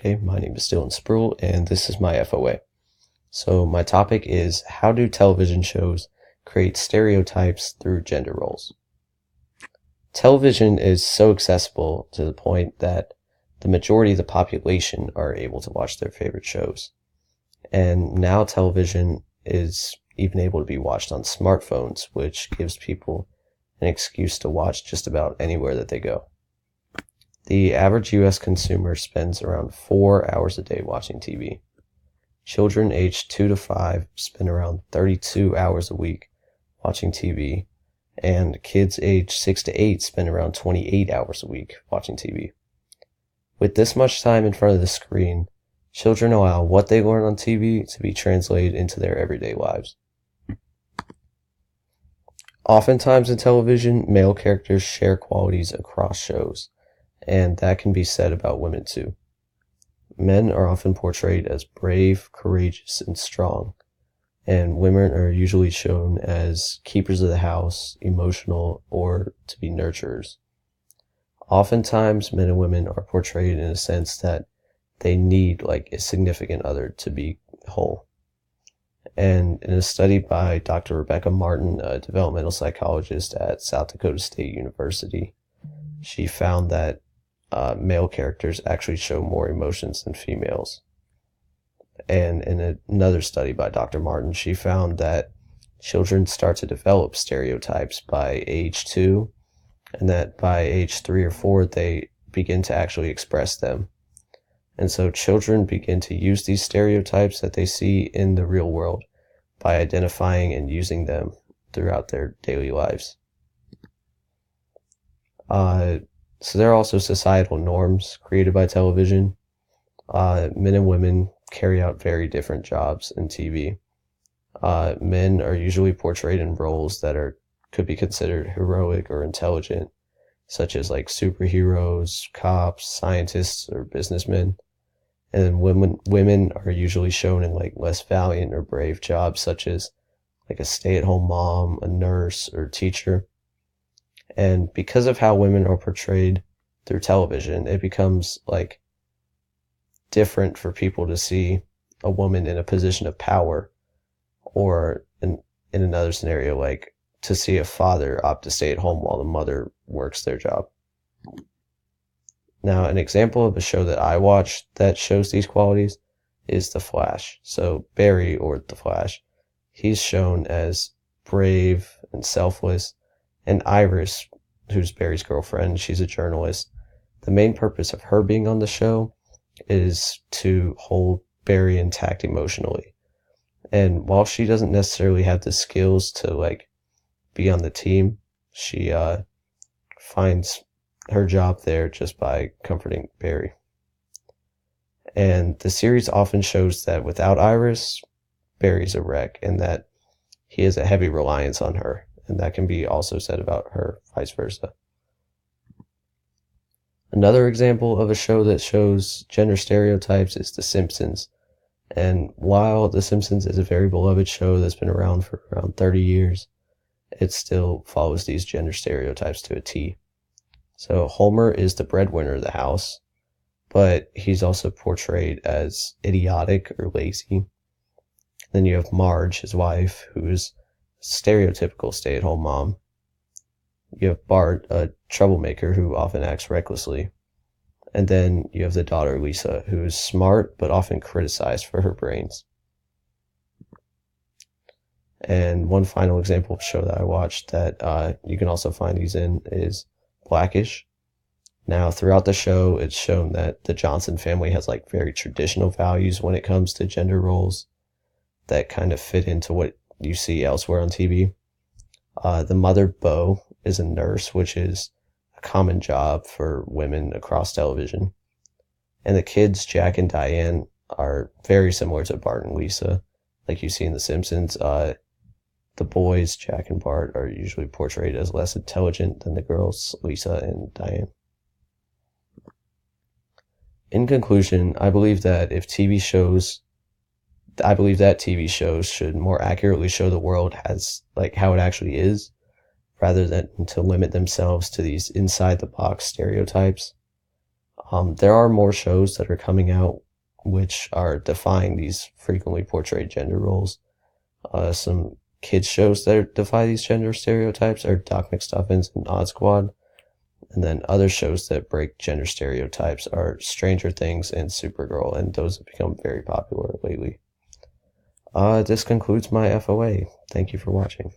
Hey, my name is Dylan Spruill, and this is my FOA. So my topic is, how do television shows create stereotypes through gender roles? Television is so accessible to the point that the majority of the population are able to watch their favorite shows. And now television is even able to be watched on smartphones, which gives people an excuse to watch just about anywhere that they go. The average US consumer spends around 4 hours a day watching TV. Children aged 2 to 5 spend around 32 hours a week watching TV, and kids aged 6 to 8 spend around 28 hours a week watching TV. With this much time in front of the screen, children allow what they learn on TV to be translated into their everyday lives. Oftentimes in television, male characters share qualities across shows, and that can be said about women too. Men are often portrayed as brave, courageous, and strong, and women are usually shown as keepers of the house, emotional, or to be nurturers. Oftentimes, men and women are portrayed in a sense that they need like a significant other to be whole. And in a study by Dr. Rebecca Martin, a developmental psychologist at South Dakota State University, she found that male characters actually show more emotions than females. And in another study by Dr. Martin, she found that children start to develop stereotypes by age 2, and that by age 3 or 4, they begin to actually express them. And so children begin to use these stereotypes that they see in the real world by identifying and using them throughout their daily lives. So there are also societal norms created by television. Men and women carry out very different jobs in TV. Men are usually portrayed in roles that could be considered heroic or intelligent, such as like superheroes, cops, scientists, or businessmen. And then women are usually shown in like less valiant or brave jobs, such as like a stay-at-home mom, a nurse, or teacher. And because of how women are portrayed through television, it becomes like different for people to see a woman in a position of power, or in another scenario, like to see a father opt to stay at home while the mother works their job. Now, an example of a show that I watch that shows these qualities is The Flash. So Barry, or The Flash, he's shown as brave and selfless, and Iris, who's Barry's girlfriend, she's a journalist. The main purpose of her being on the show is to hold Barry intact emotionally. And while she doesn't necessarily have the skills to like be on the team, she finds her job there just by comforting Barry. And the series often shows that without Iris, Barry's a wreck, and that he has a heavy reliance on her. And that can be also said about her, vice versa. Another example of a show that shows gender stereotypes is The Simpsons. And while The Simpsons is a very beloved show that's been around for around 30 years, it still follows these gender stereotypes to a T. So Homer is the breadwinner of the house, but he's also portrayed as idiotic or lazy. Then you have Marge, his wife, who's stereotypical stay-at-home mom. You have Bart, a troublemaker who often acts recklessly. And then you have the daughter, Lisa, who is smart but often criticized for her brains. And one final example of show that I watched that you can also find these in is Blackish. Now, throughout the show, it's shown that the Johnson family has like very traditional values when it comes to gender roles that kind of fit into what you see elsewhere on TV. The mother, Bo, is a nurse, which is a common job for women across television. And the kids, Jack and Diane, are very similar to Bart and Lisa, like you see in The Simpsons. The boys, Jack and Bart, are usually portrayed as less intelligent than the girls, Lisa and Diane. In conclusion, I believe that TV shows should more accurately show the world as like how it actually is, rather than to limit themselves to these inside the box stereotypes. There are more shows that are coming out which are defying these frequently portrayed gender roles. Some kids shows that defy these gender stereotypes are Doc McStuffins and Odd Squad. And then other shows that break gender stereotypes are Stranger Things and Supergirl, and those have become very popular lately. This concludes my FOA. Thank you for watching.